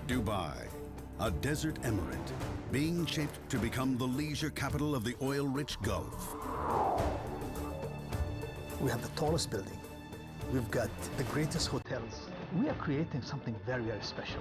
Dubai, a desert emirate, being shaped to become the leisure capital of the oil-rich Gulf. We have the tallest building. We've got the greatest hotels. We are creating something very, very special.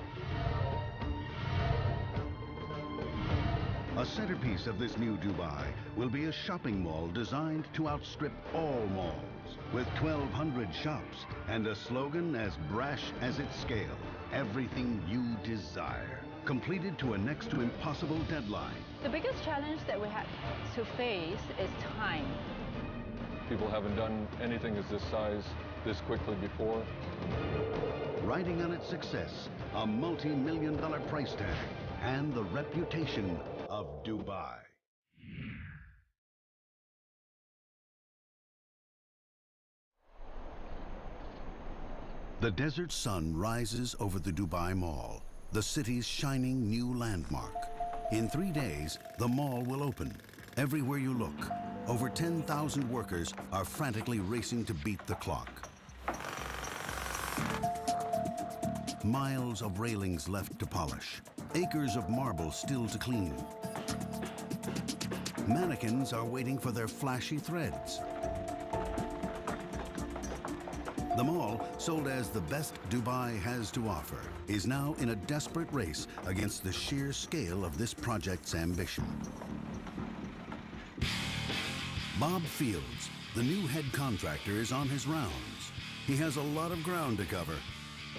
A centerpiece of this new Dubai will be a shopping mall designed to outstrip all malls, with 1,200 shops and a slogan as brash as its scale: everything you desire. Completed to a next to impossible deadline. The biggest challenge that we had to face is time. People haven't done anything as this size this quickly before. Riding on its success, a multi-million-dollar price tag, and the reputation of Dubai. The desert sun rises over the Dubai Mall, the city's shining new landmark. In 3 days, the mall will open. Everywhere you look, over 10,000 workers are frantically racing to beat the clock. Miles of railings left to polish, acres of marble still to clean. Mannequins are waiting for their flashy threads. The mall, sold as the best Dubai has to offer, is now in a desperate race against the sheer scale of this project's ambition. Bob Fields, the new head contractor, is on his rounds. He has a lot of ground to cover.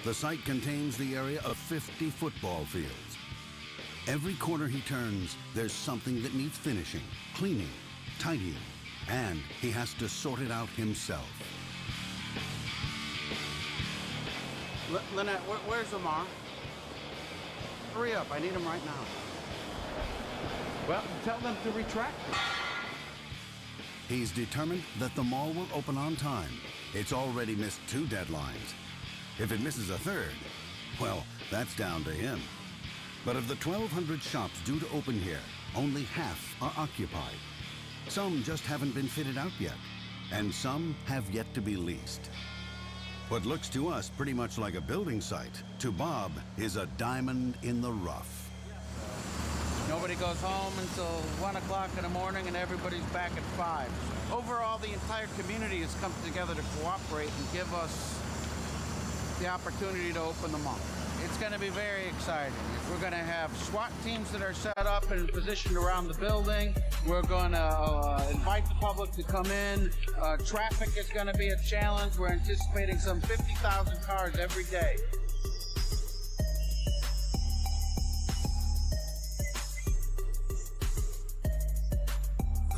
The site contains the area of 50 football fields. Every corner he turns, there's something that needs finishing, cleaning, tidying, and he has to sort it out himself. Lynette, where's Omar? Hurry up, I need him right now. Well, tell them to retract. He's determined that the mall will open on time. It's already missed 2 deadlines. If it misses a third, well, that's down to him. But of the 1,200 shops due to open here, only half are occupied. Some just haven't been fitted out yet, and some have yet to be leased. What looks to us pretty much like a building site, to Bob is a diamond in the rough. Nobody goes home until 1 o'clock in the morning and everybody's back at 5. Overall, the entire community has come together to cooperate and give us the opportunity to open the mall. It's going to be very exciting. We're going to have SWAT teams that are set up and positioned around the building. We're going to invite the public to come in. Traffic is going to be a challenge. We're anticipating some 50,000 cars every day.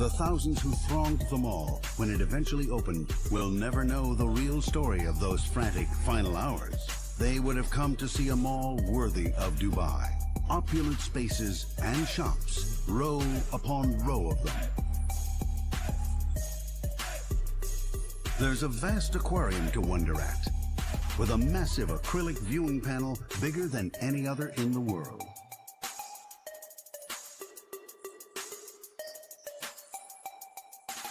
The thousands who thronged the mall when it eventually opened will never know the real story of those frantic final hours. They would have come to see a mall worthy of Dubai. Opulent spaces and shops, row upon row of them. There's a vast aquarium to wonder at, with a massive acrylic viewing panel bigger than any other in the world.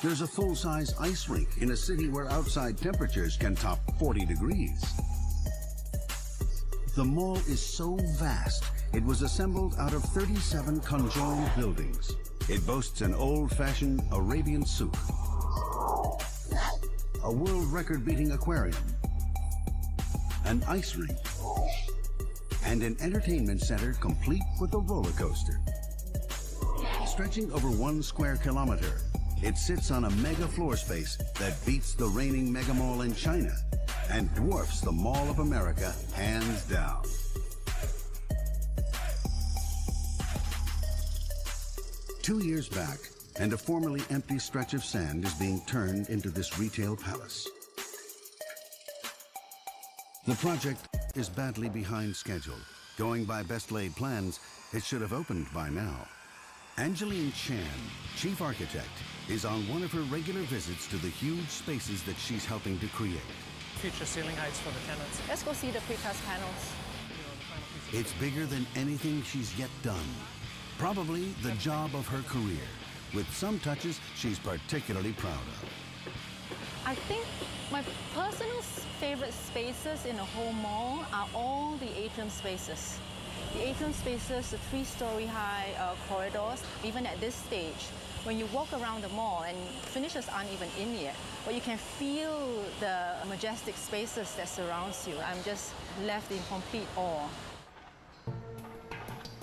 There's a full-size ice rink in a city where outside temperatures can top 40 degrees. The mall is so vast, it was assembled out of 37 conjoined buildings. It boasts an old-fashioned Arabian souk, a world record-beating aquarium, an ice rink, and an entertainment center complete with a roller coaster. Stretching over 1 square kilometer, it sits on a mega floor space that beats the reigning mega mall in China and dwarfs the Mall of America hands down. Two years back, and a formerly empty stretch of sand is being turned into this retail palace. The project is badly behind schedule. Going by best laid plans, it should have opened by now. Angeline Chan, chief architect, is on one of her regular visits to the huge spaces that she's helping to create. Future ceiling heights for the tenants. Let's go see the precast panels. It's bigger than anything she's yet done. Probably the job of her career, with some touches she's particularly proud of. I think my personal favorite spaces in the whole mall are all the atrium spaces. The atrium spaces, the 3-story high corridors, even at this stage, when you walk around the mall, and finishes aren't even in yet, but you can feel the majestic spaces that surrounds you. I'm just left in complete awe.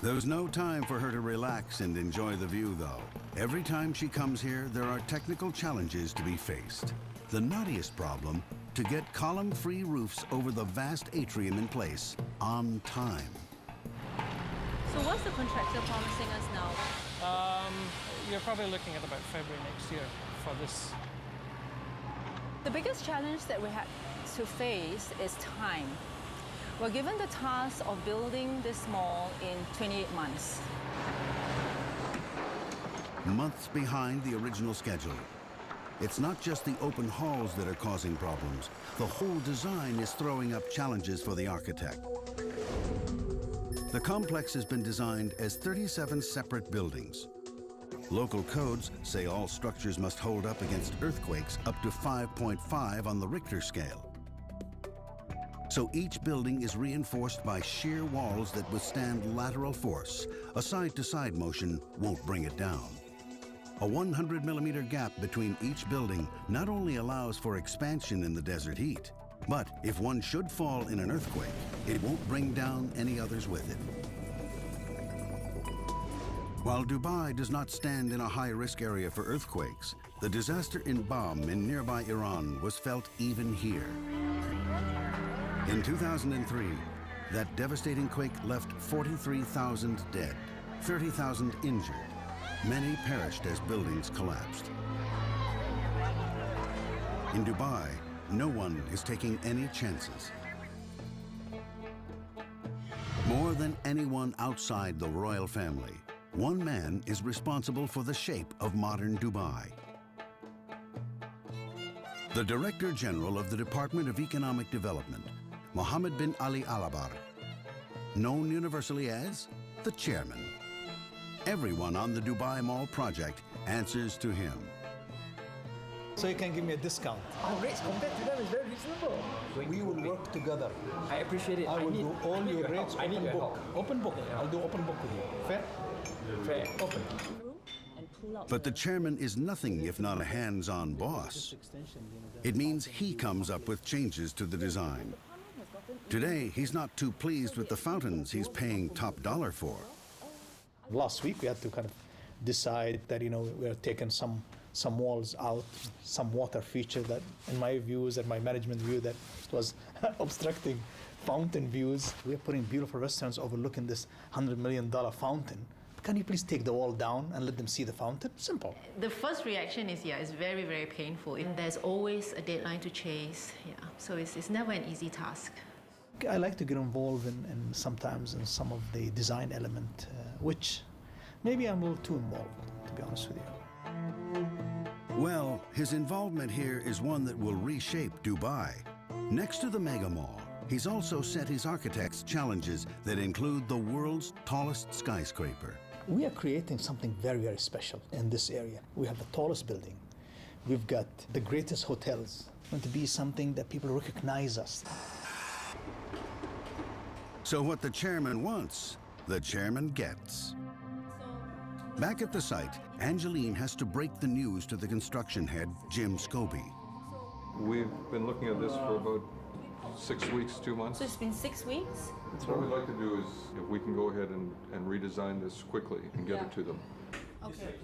There's no time for her to relax and enjoy the view, though. Every time she comes here, there are technical challenges to be faced. The knottiest problem, to get column-free roofs over the vast atrium in place on time. So what's the contractor promising us now? You're probably looking at about February next year for this. The biggest challenge that we had to face is time. We're given the task of building this mall in 28 months. Months behind the original schedule. It's not just the open halls that are causing problems. The whole design is throwing up challenges for the architect. The complex has been designed as 37 separate buildings. Local codes say all structures must hold up against earthquakes up to 5.5 on the Richter scale. So each building is reinforced by sheer walls that withstand lateral force. A side-to-side motion won't bring it down. A 100-millimeter gap between each building not only allows for expansion in the desert heat, but if one should fall in an earthquake, it won't bring down any others with it. While Dubai does not stand in a high-risk area for earthquakes, the disaster in Bam in nearby Iran was felt even here. In 2003, that devastating quake left 43,000 dead, 30,000 injured. Many perished as buildings collapsed. In Dubai, no one is taking any chances. More than anyone outside the royal family, one man is responsible for the shape of modern Dubai. The Director General of the Department of Economic Development, Mohammed bin Ali Alabar, known universally as the Chairman. Everyone on the Dubai Mall project answers to him. So you can give me a discount. Our rates compared to them is very reasonable. We will work together. I appreciate it. I will do all your rates I need open your book. help. Open book. I'll do open book with you. Fair? Fair. Open. But the chairman is nothing if not a hands-on boss. It means he comes up with changes to the design. Today, he's not too pleased with the fountains he's paying top dollar for. Last week we had to kind of decide that, you know, we are taking some walls out, some water feature that, in my views and my management view, that was obstructing fountain views. We are putting beautiful restaurants overlooking this $100 million fountain. Can you please take the wall down and let them see the fountain? Simple. The first reaction is, it's very, very painful. And there's always a deadline to chase. So it's never an easy task. I like to get involved in sometimes in some of the design element, which maybe I'm a little too involved, to be honest with you. Well, his involvement here is one that will reshape Dubai. Next to the mega mall, he's also set his architects challenges that include the world's tallest skyscraper. We are creating something very, very special in this area. We have the tallest building. We've got the greatest hotels. It's going to be something that people recognize us. So what the chairman wants, the chairman gets. Back at the site, Angeline has to break the news to the construction head, Jim Scobie. We've been looking at this for about 6 weeks, 2 months. So it's been 6 weeks? What we'd like to do is, if we can go ahead and redesign this quickly and get it to them. Okay.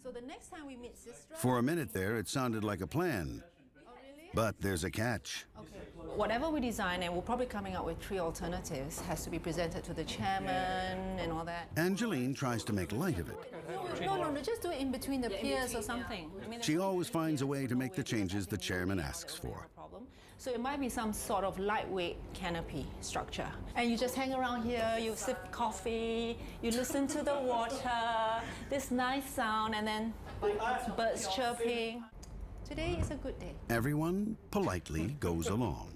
So the next time we meet Sistra... For a minute there, it sounded like a plan. Oh, really? But there's a catch. Okay. Whatever we design, and we're probably coming up with 3 alternatives, has to be presented to the chairman and all that. Angeline tries to make light of it. No, just do it in between the piers or something. I mean, She always finds a way to make the changes the chairman asks for. So it might be some sort of lightweight canopy structure. And you just hang around here, you sip coffee, you listen to the water, this nice sound, and then birds chirping. Today is a good day. Everyone politely goes along.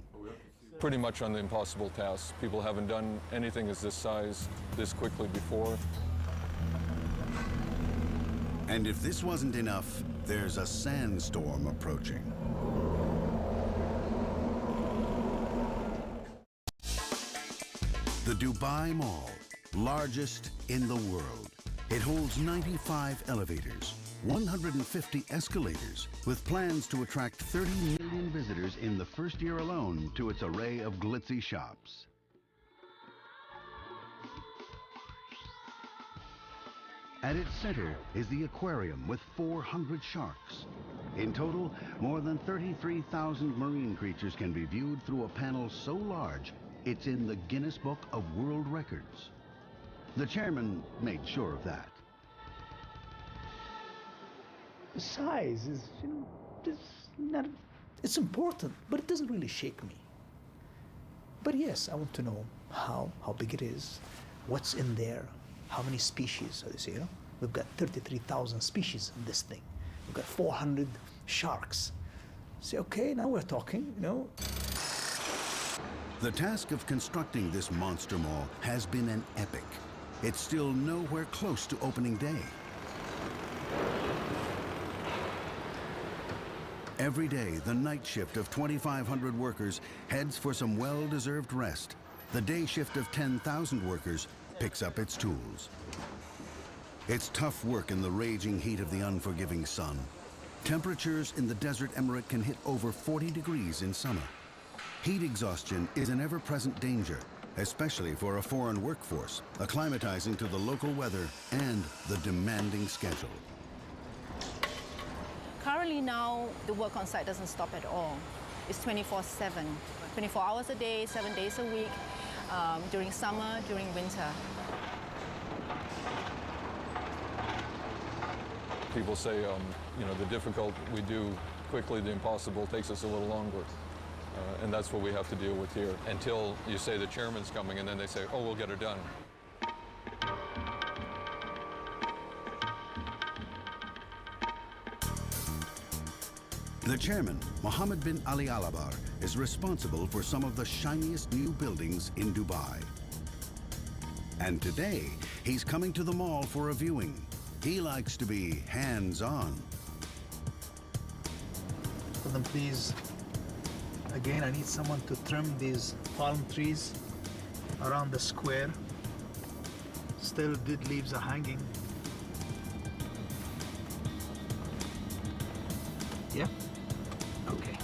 Pretty much on the impossible task. People haven't done anything as this size this quickly before. And if this wasn't enough, there's a sandstorm approaching. The Dubai Mall, largest in the world. It holds 95 elevators, 150 escalators, with plans to attract 30 million visitors in the first year alone to its array of glitzy shops. At its center is the aquarium with 400 sharks. In total, more than 33,000 marine creatures can be viewed through a panel so large, it's in the Guinness Book of World Records. The chairman made sure of that. The size is, it's important, but it doesn't really shake me. But yes, I want to know how big it is, what's in there, how many species. So you see, we've got 33,000 species in this thing. We've got 400 sharks. Say, okay, now we're talking, The task of constructing this monster mall has been an epic. It's still nowhere close to opening day. Every day, the night shift of 2,500 workers heads for some well-deserved rest. The day shift of 10,000 workers picks up its tools. It's tough work in the raging heat of the unforgiving sun. Temperatures in the desert emirate can hit over 40 degrees in summer. Heat exhaustion is an ever-present danger, especially for a foreign workforce, acclimatizing to the local weather and the demanding schedule. Currently now, the work on site doesn't stop at all. It's 24/7, 24 hours a day, 7 days a week, during summer, during winter. People say, the difficult we do quickly, the impossible takes us a little longer. And that's what we have to deal with here until you say the chairman's coming and then they say, oh, we'll get it done. The chairman, Mohammed bin Ali Alabar, is responsible for some of the shiniest new buildings in Dubai. And today, he's coming to the mall for a viewing. He likes to be hands-on. For them, please. Again, I need someone to trim these palm trees around the square. Still, dead leaves are hanging. Yeah? Okay.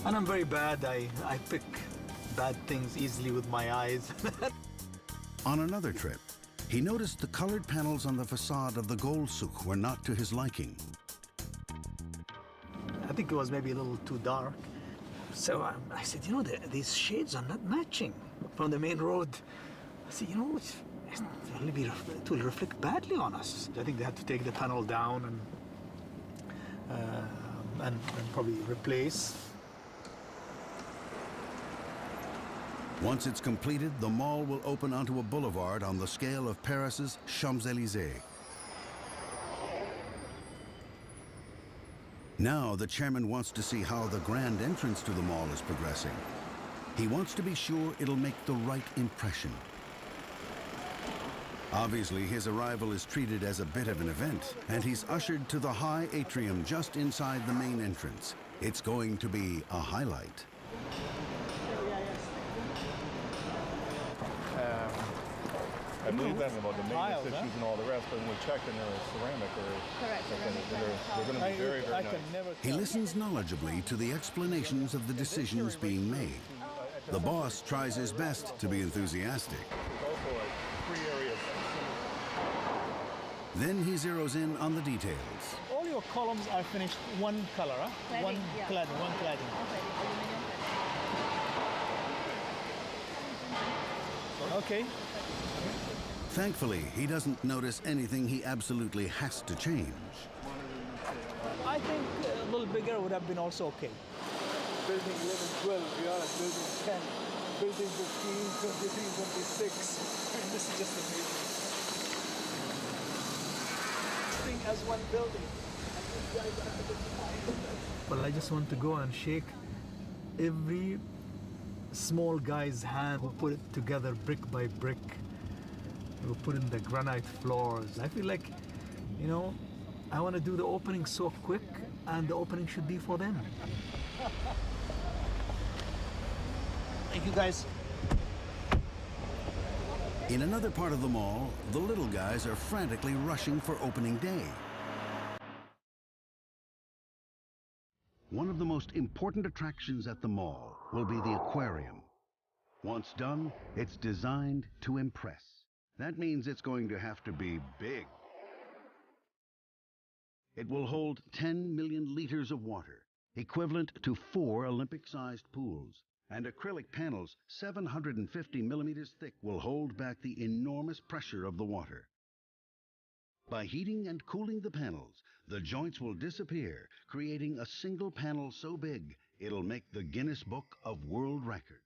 And I'm very bad. I pick bad things easily with my eyes. On another trip, he noticed the colored panels on the facade of the Gold Souk were not to his liking. I think it was maybe a little too dark. So I said, these shades are not matching from the main road. I said, it will reflect badly on us. I think they had to take the panel down and probably replace. Once it's completed, the mall will open onto a boulevard on the scale of Paris's Champs-Élysées. Now the chairman wants to see how the grand entrance to the mall is progressing. He wants to be sure it'll make the right impression. Obviously, his arrival is treated as a bit of an event, and he's ushered to the high atrium just inside the main entrance. It's going to be a highlight. I believe that about the maintenance issues and all the rest, but when we checked and they're ceramic they're going to be very, very nice. He listens knowledgeably to the explanations of the decisions being made. The boss tries his best to be enthusiastic. There's also like 3 areas. Then he zeroes in on the details. All your columns are finished one color, huh? Cladding, One yeah. cladding. Okay. Thankfully, he doesn't notice anything he absolutely has to change. I think a little bigger would have been also okay. Building 11, 12, we are at building 10, building 15, 23, 26. And this is just amazing. Thing as one building. Well, I just want to go and shake every small guy's hand who put it together brick by brick. Who put in the granite floors. I feel like, I want to do the opening so quick, and the opening should be for them. Thank you, guys. In another part of the mall, the little guys are frantically rushing for opening day. One of the most important attractions at the mall will be the aquarium. Once done, it's designed to impress. That means it's going to have to be big. It will hold 10 million liters of water, equivalent to 4 Olympic-sized pools. And acrylic panels 750 millimeters thick will hold back the enormous pressure of the water. By heating and cooling the panels, the joints will disappear, creating a single panel so big it'll make the Guinness Book of World Records.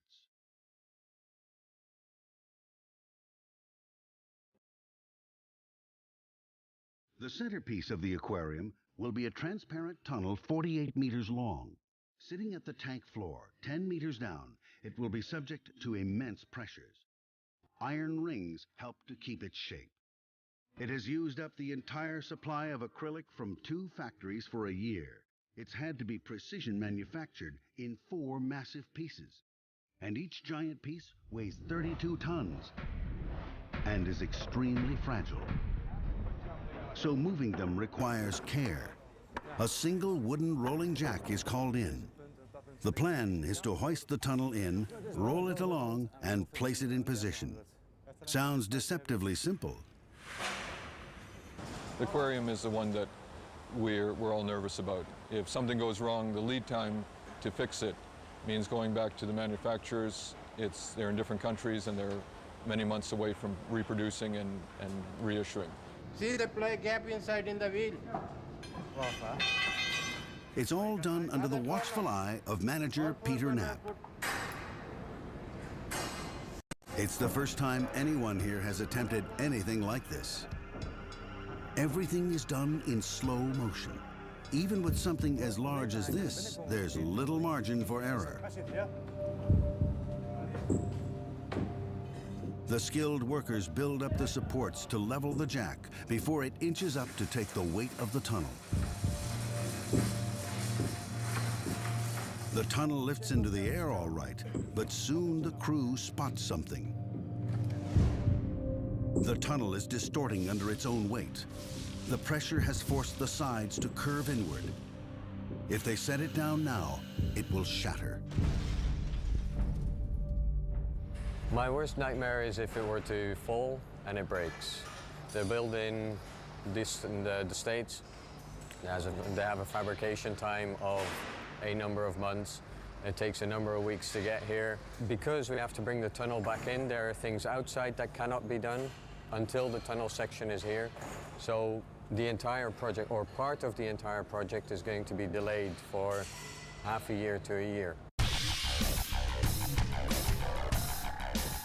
The centerpiece of the aquarium will be a transparent tunnel 48 meters long. Sitting at the tank floor, 10 meters down, it will be subject to immense pressures. Iron rings help to keep its shape. It has used up the entire supply of acrylic from 2 factories for a year. It's had to be precision manufactured in 4 massive pieces. And each giant piece weighs 32 tons and is extremely fragile. So moving them requires care. A single wooden rolling jack is called in. The plan is to hoist the tunnel in, roll it along, and place it in position. Sounds deceptively simple. The aquarium is the one that we're all nervous about. If something goes wrong, the lead time to fix it means going back to the manufacturers. They're in different countries and they're many months away from reproducing and reissuing. See the play gap inside in the wheel? It's all done under the watchful eye of manager Peter Knapp. It's the first time anyone here has attempted anything like this. Everything is done in slow motion. Even with something as large as this, there's little margin for error. The skilled workers build up the supports to level the jack before it inches up to take the weight of the tunnel. The tunnel lifts into the air all right, but soon the crew spots something. The tunnel is distorting under its own weight. The pressure has forced the sides to curve inward. If they set it down now, it will shatter. My worst nightmare is if it were to fall and it breaks. They're building this in the States. They have a fabrication time of a number of months. It takes a number of weeks to get here. Because we have to bring the tunnel back in, there are things outside that cannot be done until the tunnel section is here. So the entire project, or part of the entire project, is going to be delayed for half a year to a year.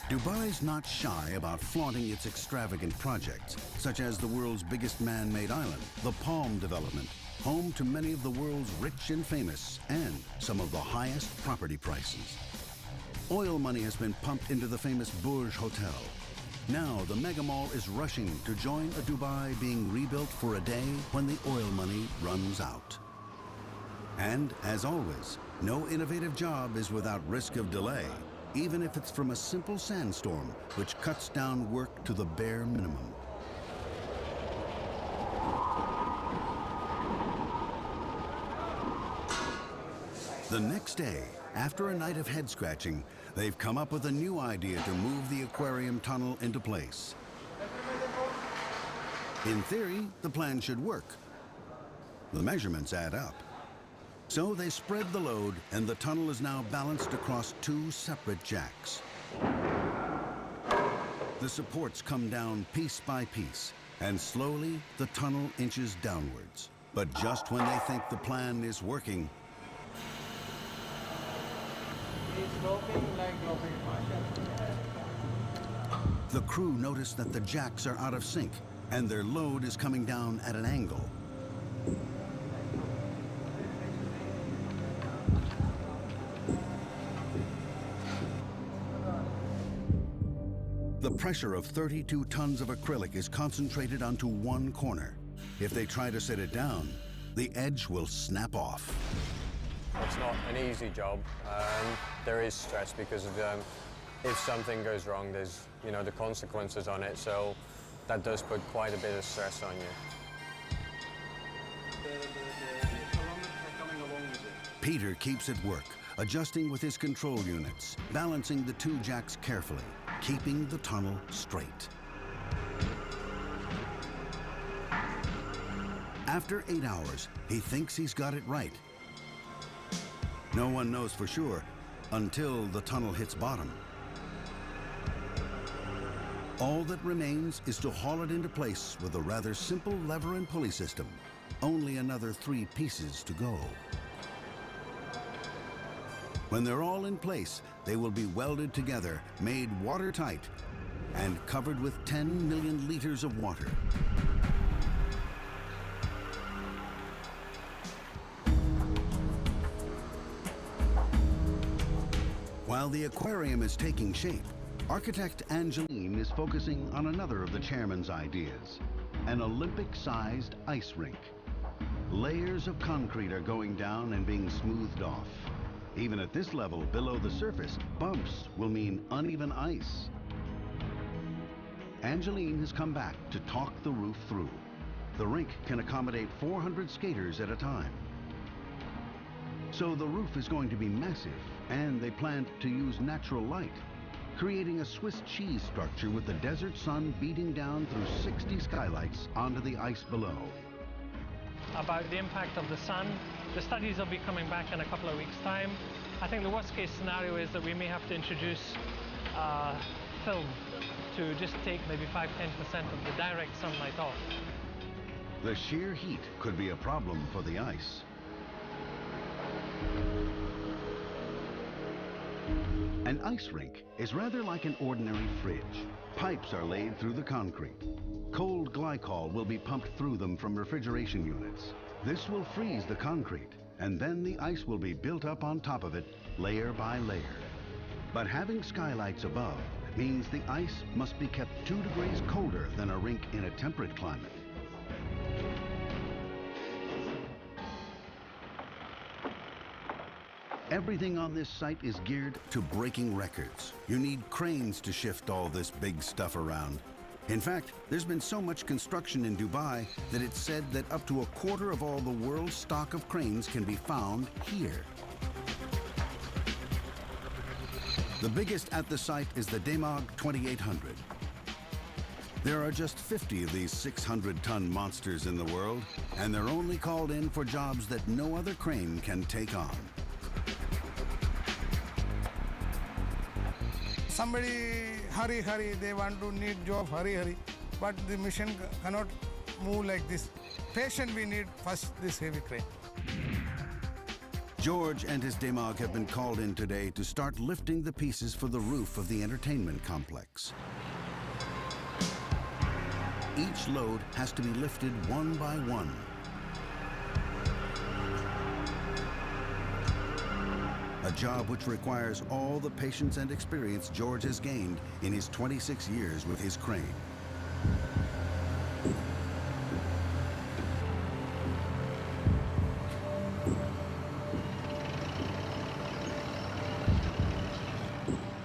Dubai's not shy about flaunting its extravagant projects, such as the world's biggest man-made island, the Palm Development, home to many of the world's rich and famous, and some of the highest property prices. Oil money has been pumped into the famous Burj Hotel. Now the mega mall is rushing to join a Dubai being rebuilt for a day when the oil money runs out. And as always, no innovative job is without risk of delay, even if it's from a simple sandstorm, which cuts down work to the bare minimum. The next day, after a night of head-scratching, they've come up with a new idea to move the aquarium tunnel into place. In theory, the plan should work. The measurements add up. So they spread the load, and the tunnel is now balanced across 2 separate jacks. The supports come down piece by piece, and slowly the tunnel inches downwards. But just when they think the plan is working, the crew notice that the jacks are out of sync, and their load is coming down at an angle. The pressure of 32 tons of acrylic is concentrated onto one corner. If they try to set it down, the edge will snap off. It's not an easy job. There is stress because of If something goes wrong, there's, you know, the consequences on it, so that does put quite a bit of stress on you. Peter keeps at work, adjusting with his control units, balancing the two jacks carefully, keeping the tunnel straight. After 8 hours, he thinks he's got it right. No one knows for sure until the tunnel hits bottom. All that remains is to haul it into place with a rather simple lever and pulley system. Only another 3 pieces to go. When they're all in place, they will be welded together, made watertight, and covered with 10 million liters of water. While the aquarium is taking shape, architect Angeline is focusing on another of the chairman's ideas, an Olympic-sized ice rink. Layers of concrete are going down and being smoothed off. Even at this level, below the surface, bumps will mean uneven ice. Angeline has come back to talk the roof through. The rink can accommodate 400 skaters at a time. So the roof is going to be massive, and they plan to use natural light, creating a Swiss cheese structure with the desert sun beating down through 60 skylights onto the ice below. About the impact of the sun, the studies will be coming back in a couple of weeks' time. I think the worst case scenario is that we may have to introduce film to just take maybe 5–10% of the direct sunlight off. The sheer heat could be a problem for the ice. An ice rink is rather like an ordinary fridge. Pipes are laid through the concrete. Cold glycol will be pumped through them from refrigeration units. This will freeze the concrete, and then the ice will be built up on top of it, layer by layer. But having skylights above means the ice must be kept 2 degrees colder than a rink in a temperate climate. Everything on this site is geared to breaking records. You need cranes to shift all this big stuff around. In fact, there's been so much construction in Dubai that it's said that up to 1/4 of all the world's stock of cranes can be found here. The biggest at the site is the Demag 2800. There are just 50 of these 600-ton monsters in the world, and they're only called in for jobs that no other crane can take on. Somebody hurry, they want to need job hurry, but the machine cannot move like this. Patient we need first this heavy crane. George and his Demag have been called in today to start lifting the pieces for the roof of the entertainment complex. Each load has to be lifted one by one. A job which requires all the patience and experience George has gained in his 26 years with his crane.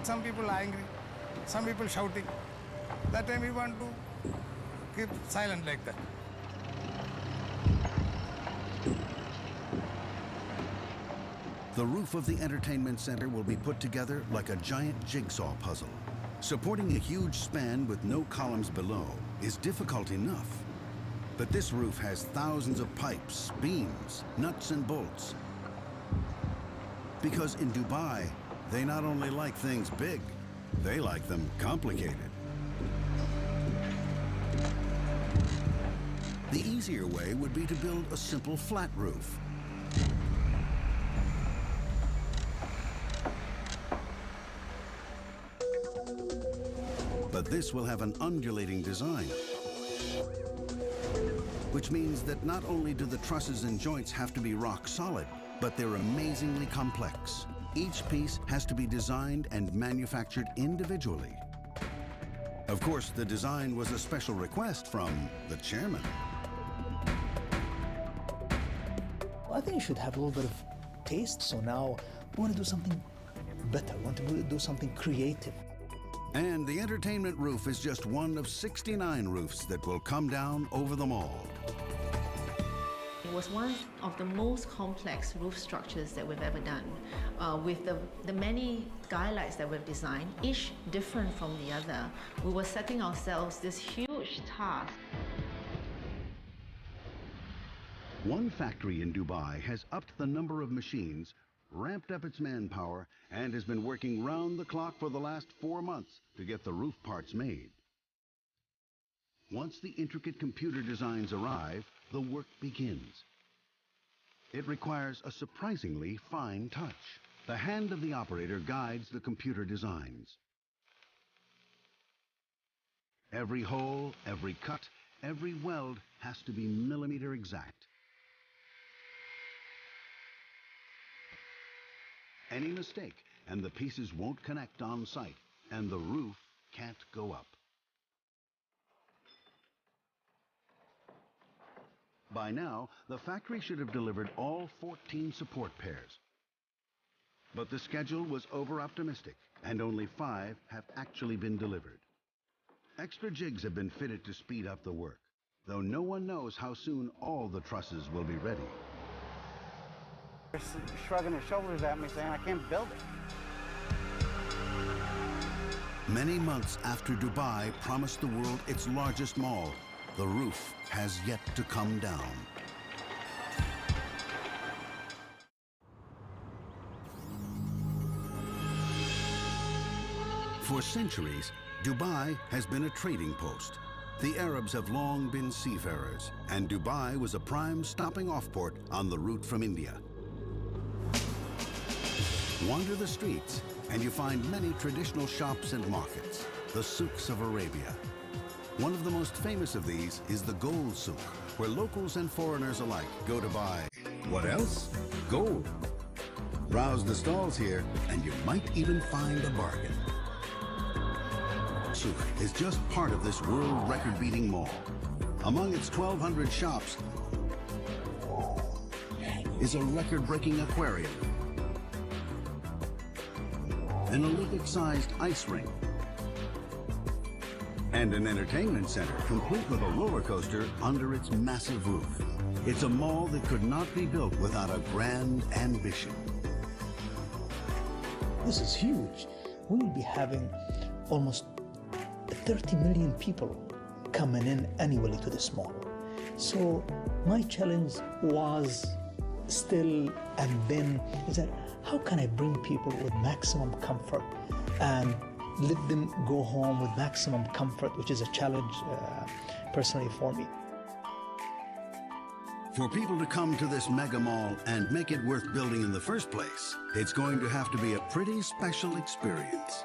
Some people are angry, some people shouting. That time we want to keep silent like that. The roof of the entertainment center will be put together like a giant jigsaw puzzle. Supporting a huge span with no columns below is difficult enough. But this roof has thousands of pipes, beams, nuts and bolts. Because in Dubai, they not only like things big, they like them complicated. The easier way would be to build a simple flat roof. But this will have an undulating design, which means that not only do the trusses and joints have to be rock solid, but they're amazingly complex. Each piece has to be designed and manufactured individually. Of course, the design was a special request from the chairman. I think you should have a little bit of taste, so now we want to do something better, want to do something creative. And the entertainment roof is just one of 69 roofs that will come down over the mall. It was one of the most complex roof structures that we've ever done, with the many skylights that we've designed, each different from the other. We were setting ourselves this huge task. One factory in Dubai has upped the number of machines, ramped up its manpower, and has been working round the clock for the last 4 months to get the roof parts made. Once the intricate computer designs arrive, the work begins. It requires a surprisingly fine touch. The hand of the operator guides the computer designs. Every hole, every cut, every weld has to be millimeter exact. Any mistake, and the pieces won't connect on site, and the roof can't go up. By now, the factory should have delivered all 14 support pairs. But the schedule was over-optimistic, and only 5 have actually been delivered. Extra jigs have been fitted to speed up the work, though no one knows how soon all the trusses will be ready. They're shrugging their shoulders at me saying I can't build it. Many months after Dubai promised the world its largest mall, the roof has yet to come down. For centuries, Dubai has been a trading post. The Arabs have long been seafarers, and Dubai was a prime stopping-off port on the route from India. Wander the streets, and you find many traditional shops and markets, the souks of Arabia. One of the most famous of these is the gold souk, where locals and foreigners alike go to buy, what else? Gold. Browse the stalls here, and you might even find a bargain. Souk is just part of this world record-beating mall. Among its 1,200 shops is a record-breaking aquarium, an Olympic-sized ice rink, and an entertainment center complete with a roller coaster under its massive roof. It's a mall that could not be built without a grand ambition. This is huge. We will be having almost 30 million people coming in annually to this mall. So my challenge was still and then is that how can I bring people with maximum comfort and let them go home with maximum comfort, which is a challenge personally for me. For people to come to this mega mall and make it worth building in the first place, it's going to have to be a pretty special experience.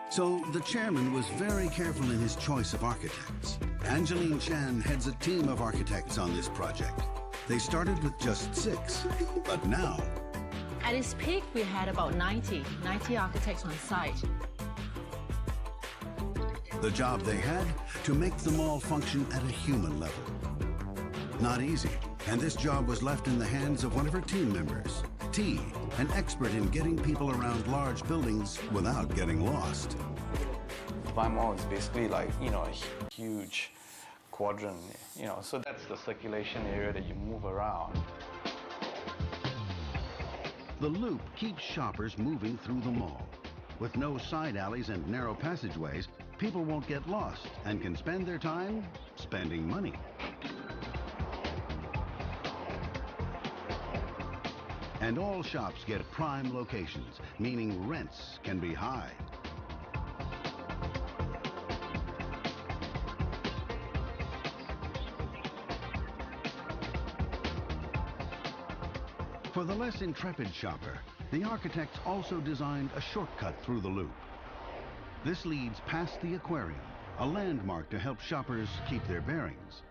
So the chairman was very careful in his choice of architects. Angeline Chan heads a team of architects on this project. They started with just 6, but now... At its peak, we had about 90 architects on site. The job they had, to make the mall function at a human level. Not easy, and this job was left in the hands of one of her team members, T, an expert in getting people around large buildings without getting lost. Dubai Mall is basically like, a huge quadrant, so that's the circulation area that you move around. The loop keeps shoppers moving through the mall. With no side alleys and narrow passageways, people won't get lost and can spend their time spending money. And all shops get prime locations, meaning rents can be high. For the less intrepid shopper, the architects also designed a shortcut through the loop. This leads past the aquarium, a landmark to help shoppers keep their bearings.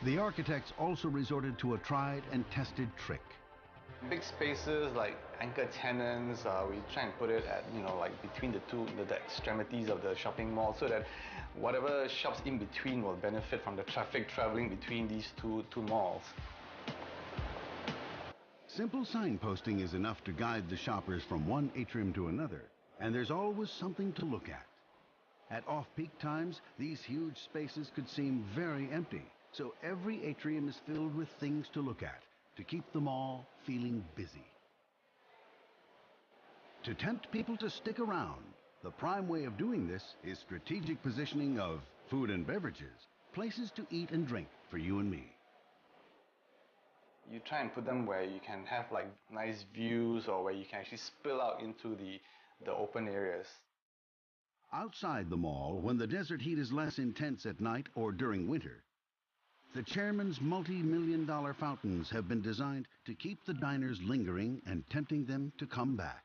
The architects also resorted to a tried and tested trick. Big spaces like anchor tenants, we try and put it at, between the extremities of the shopping mall so that whatever shops in between will benefit from the traffic traveling between these two malls. Simple signposting is enough to guide the shoppers from one atrium to another, and there's always something to look at. At off-peak times, these huge spaces could seem very empty, so every atrium is filled with things to look at to keep them all feeling busy. To tempt people to stick around, the prime way of doing this is strategic positioning of food and beverages, places to eat and drink for you and me. You try and put them where you can have like nice views or where you can actually spill out into the open areas. Outside the mall, when the desert heat is less intense at night or during winter, the chairman's multi-million-dollar fountains have been designed to keep the diners lingering and tempting them to come back.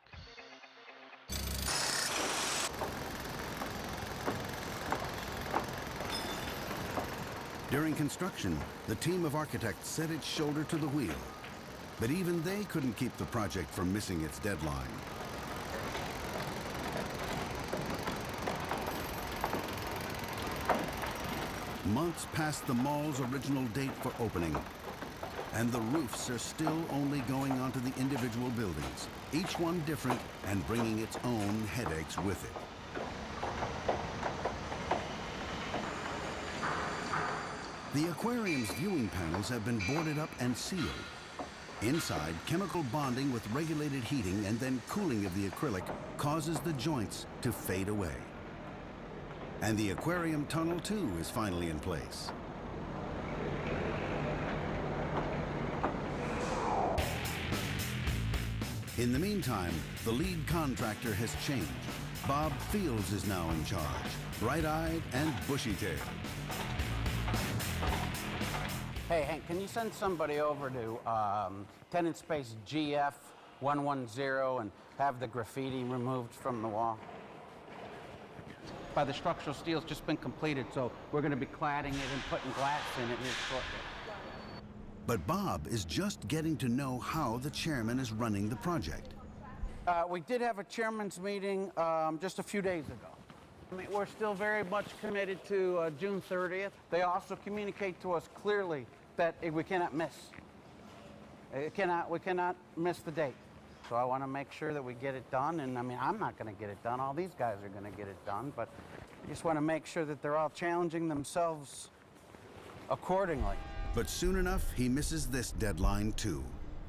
During construction, the team of architects set its shoulder to the wheel, but even they couldn't keep the project from missing its deadline. Months past the mall's original date for opening, and the roofs are still only going onto the individual buildings, each one different and bringing its own headaches with it. The aquarium's viewing panels have been boarded up and sealed. Inside, chemical bonding with regulated heating and then cooling of the acrylic causes the joints to fade away. And the aquarium tunnel, too, is finally in place. In the meantime, the lead contractor has changed. Bob Fields is now in charge, bright-eyed and bushy-tailed. Hey, Hank, can you send somebody over to tenant space GF 110 and have the graffiti removed from the wall? By the structural steel's just been completed, so we're going to be cladding it and putting glass in it here shortly. But Bob is just getting to know how the chairman is running the project. We did have a chairman's meeting just a few days ago. I mean, we're still very much committed to June 30th. They also communicate to us clearly that we cannot miss. We cannot miss the date. So I want to make sure that we get it done. And I mean, I'm not going to get it done. All these guys are going to get it done. But I just want to make sure that they're all challenging themselves accordingly. But soon enough, he misses this deadline too.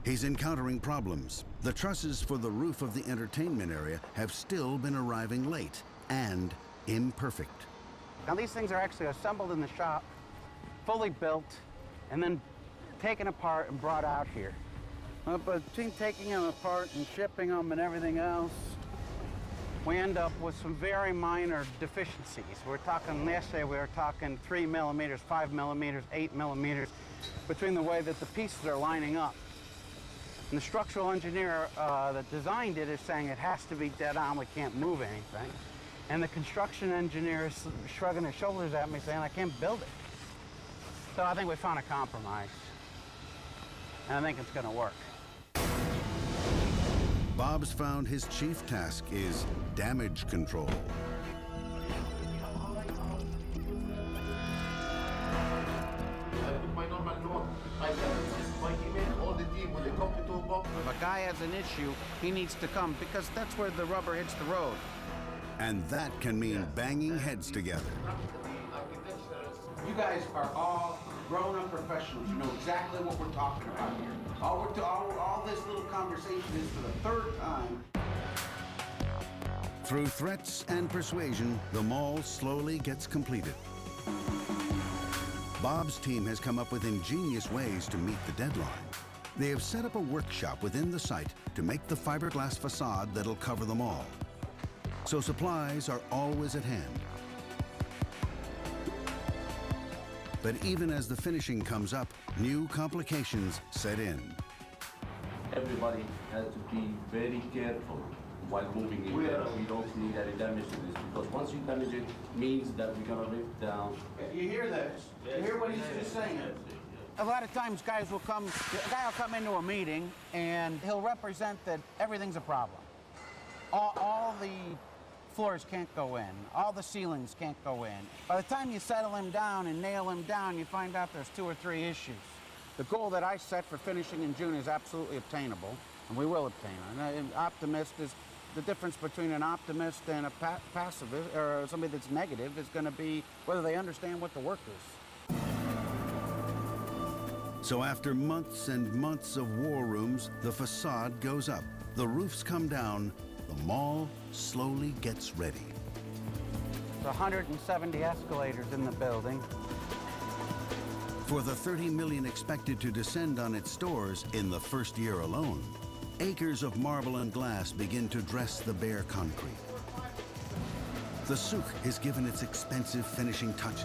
He's encountering problems. The trusses for the roof of the entertainment area have still been arriving late and imperfect. Now these things are actually assembled in the shop, fully built, and then taken apart and brought out here. But between taking them apart and shipping them and everything else, we end up with some very minor deficiencies. Yesterday we were talking 3 millimeters, 5 millimeters, 8 millimeters, between the way that the pieces are lining up. And the structural engineer that designed it is saying it has to be dead on, we can't move anything. And the construction engineer is shrugging his shoulders at me saying, I can't build it. So I think we found a compromise. And I think it's going to work. Bob's found his chief task is damage control. If a guy has an issue, he needs to come because that's where the rubber hits the road. And that can mean banging heads together. You guys are all grown-up professionals. You know exactly what we're talking about here. All this little conversation is for the third time. Through threats and persuasion, the mall slowly gets completed. Bob's team has come up with ingenious ways to meet the deadline. They have set up a workshop within the site to make the fiberglass facade that'll cover them all. So supplies are always at hand. But even as the finishing comes up, new complications set in. Everybody has to be very careful while moving in there. We don't need any damage to this because once you damage it, means that we're gonna rip down. You hear this? You hear what he's just saying? A lot of times a guy will come into a meeting and he'll represent that everything's a problem. All the floors can't go in. All the ceilings can't go in. By the time you settle him down and nail him down, you find out there's 2 or 3 issues. The goal that I set for finishing in June is absolutely obtainable, and we will obtain it. And an optimist is the difference between an optimist and a pacifist, or somebody that's negative, is going to be whether they understand what the work is. So after months and months of war rooms, the facade goes up, the roofs come down, the mall slowly gets ready. There's 170 escalators in the building. For the 30 million expected to descend on its stores in the first year alone, acres of marble and glass begin to dress the bare concrete. The souk is given its expensive finishing touches.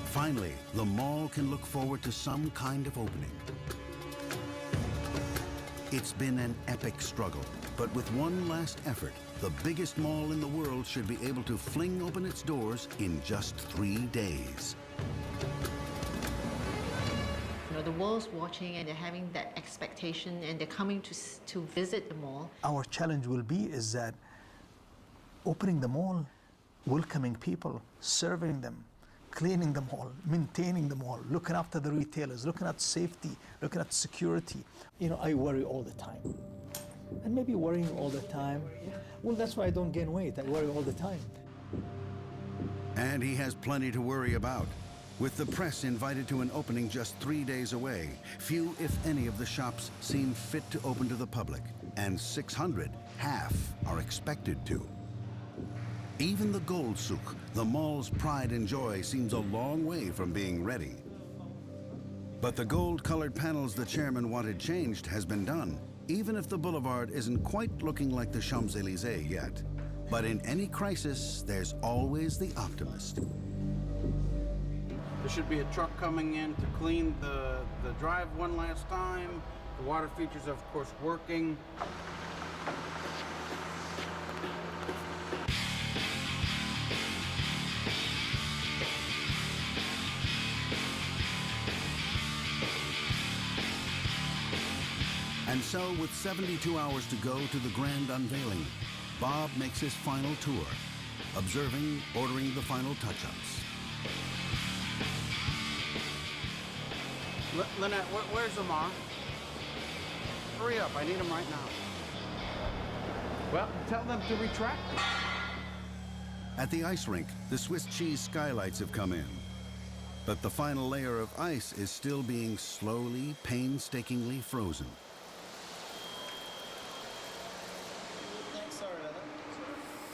Finally, the mall can look forward to some kind of opening. It's been an epic struggle, but with one last effort, the biggest mall in the world should be able to fling open its doors in just 3 days. You know, the world's watching and they're having that expectation and they're coming to visit the mall. Our challenge will be is that opening the mall, welcoming people, serving them, cleaning the mall, maintaining the mall, looking after the retailers, looking at safety, looking at security. You know, I worry all the time. And maybe worrying all the time, well, that's why I don't gain weight. I worry all the time. And he has plenty to worry about. With the press invited to an opening just 3 days away, few, if any, of the shops seem fit to open to the public, and 600, half, are expected to. Even the Gold Souk, the mall's pride and joy, seems a long way from being ready. But the gold-colored panels the chairman wanted changed has been done, even if the boulevard isn't quite looking like the Champs-Élysées yet. But in any crisis, there's always the optimist. There should be a truck coming in to clean the drive one last time. The water features, of course, working. And so, with 72 hours to go to the grand unveiling, Bob makes his final tour, observing, ordering the final touch-ups. Lynette, where's Amar? Hurry up, I need him right now. Well, tell them to retract it. At the ice rink, the Swiss cheese skylights have come in. But the final layer of ice is still being slowly, painstakingly frozen.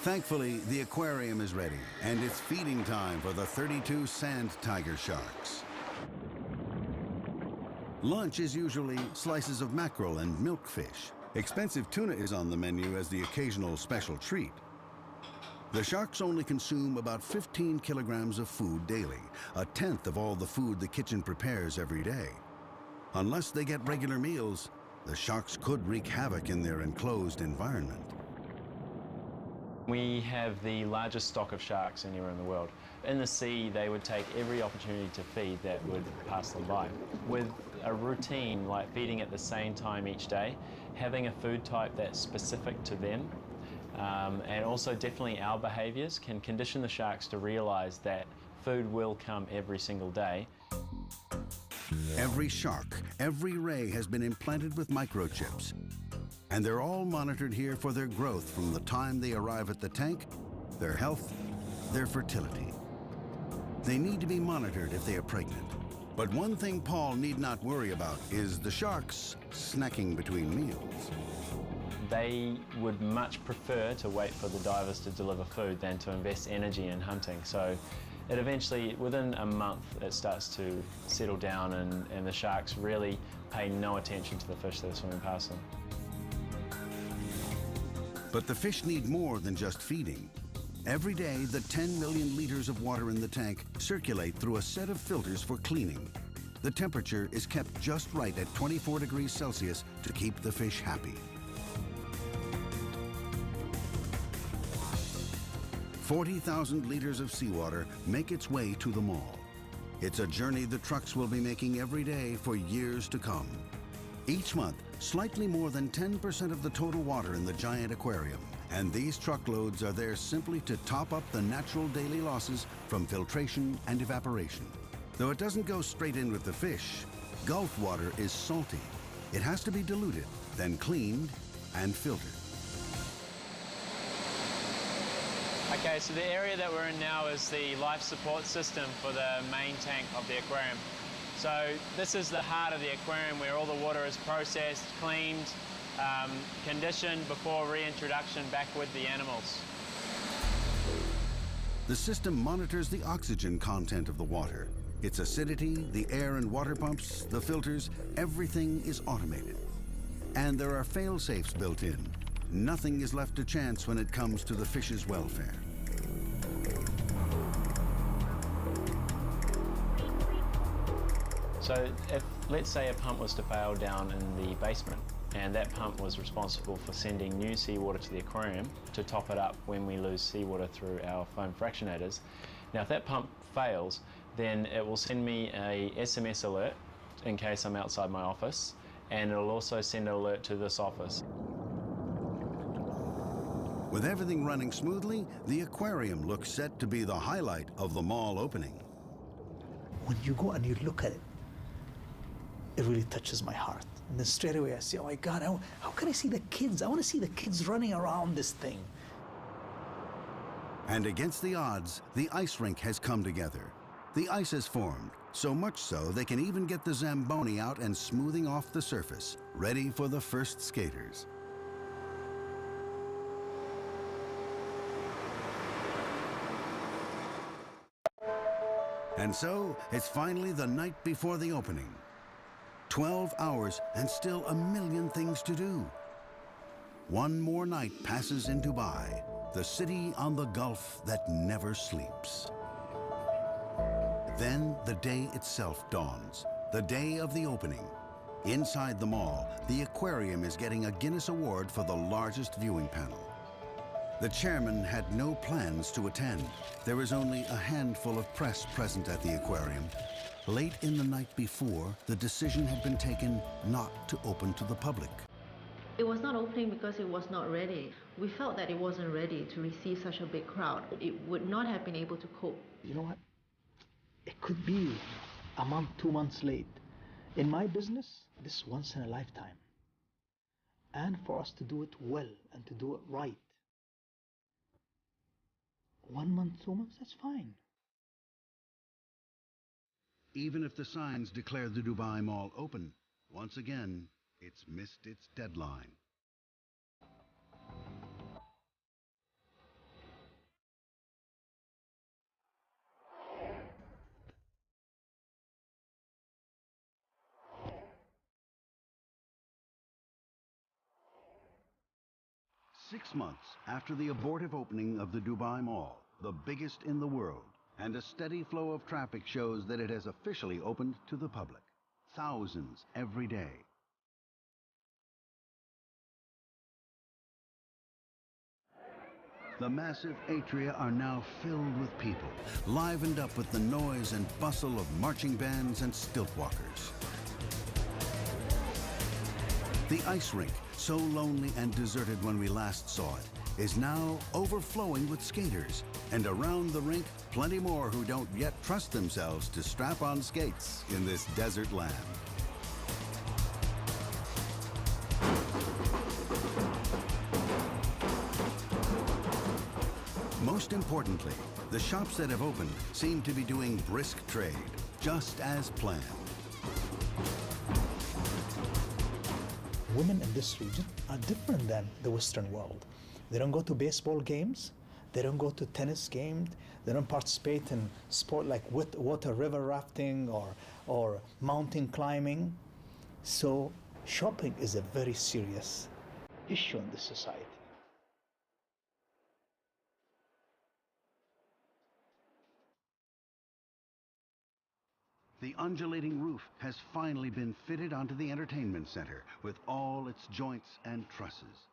Thankfully, the aquarium is ready, and it's feeding time for the 32 sand tiger sharks. Lunch is usually slices of mackerel and milkfish. Expensive tuna is on the menu as the occasional special treat. The sharks only consume about 15 kilograms of food daily, a tenth of all the food the kitchen prepares every day. Unless they get regular meals, the sharks could wreak havoc in their enclosed environment. We have the largest stock of sharks anywhere in the world. In the sea, they would take every opportunity to feed that would pass them by. With a routine like feeding at the same time each day, having a food type that's specific to them, and also definitely our behaviors can condition the sharks to realize that food will come every single day. Every shark, every ray has been implanted with microchips. And they're all monitored here for their growth from the time they arrive at the tank, their health, their fertility. They need to be monitored if they are pregnant. But one thing Paul need not worry about is the sharks snacking between meals. They would much prefer to wait for the divers to deliver food than to invest energy in hunting. So it eventually, within a month, it starts to settle down and the sharks really pay no attention to the fish that are swimming past them. But the fish need more than just feeding. Every day, the 10 million liters of water in the tank circulate through a set of filters for cleaning. The temperature is kept just right at 24 degrees Celsius to keep the fish happy. 40,000 liters of seawater make its way to the mall. It's a journey the trucks will be making every day for years to come. Each month, slightly more than 10% of the total water in the giant aquarium, And these truckloads are there simply to top up the natural daily losses from filtration and evaporation. Though it doesn't go straight in with the fish, Gulf water is salty. It has to be diluted, then cleaned and filtered. Okay, so the area that we're in now is the life support system for the main tank of the aquarium. So this is the heart of the aquarium where all the water is processed, cleaned, conditioned before reintroduction back with the animals. The system monitors the oxygen content of the water. Its acidity, the air and water pumps, the filters, everything is automated. And there are fail-safes built in. Nothing is left to chance when it comes to the fish's welfare. So if, let's say, a pump was to fail down in the basement, and that pump was responsible for sending new seawater to the aquarium to top it up when we lose seawater through our foam fractionators. Now, if that pump fails, then it will send me a SMS alert in case I'm outside my office, and it'll also send an alert to this office. With everything running smoothly, the aquarium looks set to be the highlight of the mall opening. When you go and you look at it, it really touches my heart. And then straight away I say, oh my God, how can I see the kids? I want to see the kids running around this thing. And against the odds, the ice rink has come together. The ice has formed, so much so they can even get the Zamboni out and smoothing off the surface, ready for the first skaters. And so, it's finally the night before the opening. 12 hours and still a million things to do. One more night passes in Dubai, the city on the Gulf that never sleeps. Then the day itself dawns, the day of the opening. Inside the mall, the aquarium is getting a Guinness Award for the largest viewing panel. The chairman had no plans to attend. There was only a handful of press present at the aquarium. Late in the night before, the decision had been taken not to open to the public. It was not opening because it was not ready. We felt that it wasn't ready to receive such a big crowd. It would not have been able to cope. You know what? It could be a month, 2 months late. In my business, this is once in a lifetime. And for us to do it well and to do it right. 1 month, 2 months, that's fine. Even if the signs declare the Dubai Mall open, once again, it's missed its deadline. Six months after the abortive opening of the Dubai Mall, the biggest in the world, and a steady flow of traffic shows that it has officially opened to the public. Thousands every day. The massive atria are now filled with people, livened up with the noise and bustle of marching bands and stilt walkers. The ice rink, so lonely and deserted when we last saw it, is now overflowing with skaters. And around the rink, plenty more who don't yet trust themselves to strap on skates in this desert land. Most importantly, the shops that have opened seem to be doing brisk trade, just as planned. Women in this region are different than the Western world. They don't go to baseball games, they don't go to tennis games, they don't participate in sport like water river rafting or mountain climbing. So shopping is a very serious issue in this society. The undulating roof has finally been fitted onto the entertainment center with all its joints and trusses.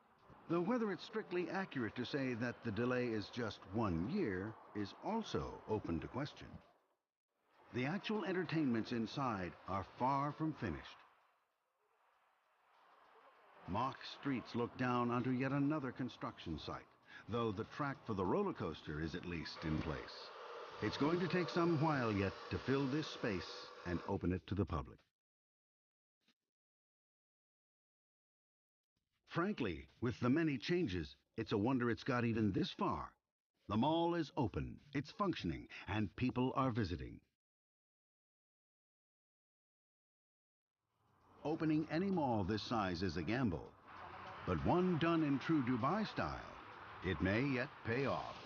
Though whether it's strictly accurate to say that the delay is just 1 year is also open to question. The actual entertainments inside are far from finished. Mock streets look down onto yet another construction site. though the track for the roller coaster is at least in place. It's going to take some while yet to fill this space and open it to the public. Frankly, with the many changes, it's a wonder it's got even this far. The mall is open, it's functioning, and people are visiting. Opening any mall this size is a gamble, but one done in true Dubai style, it may yet pay off.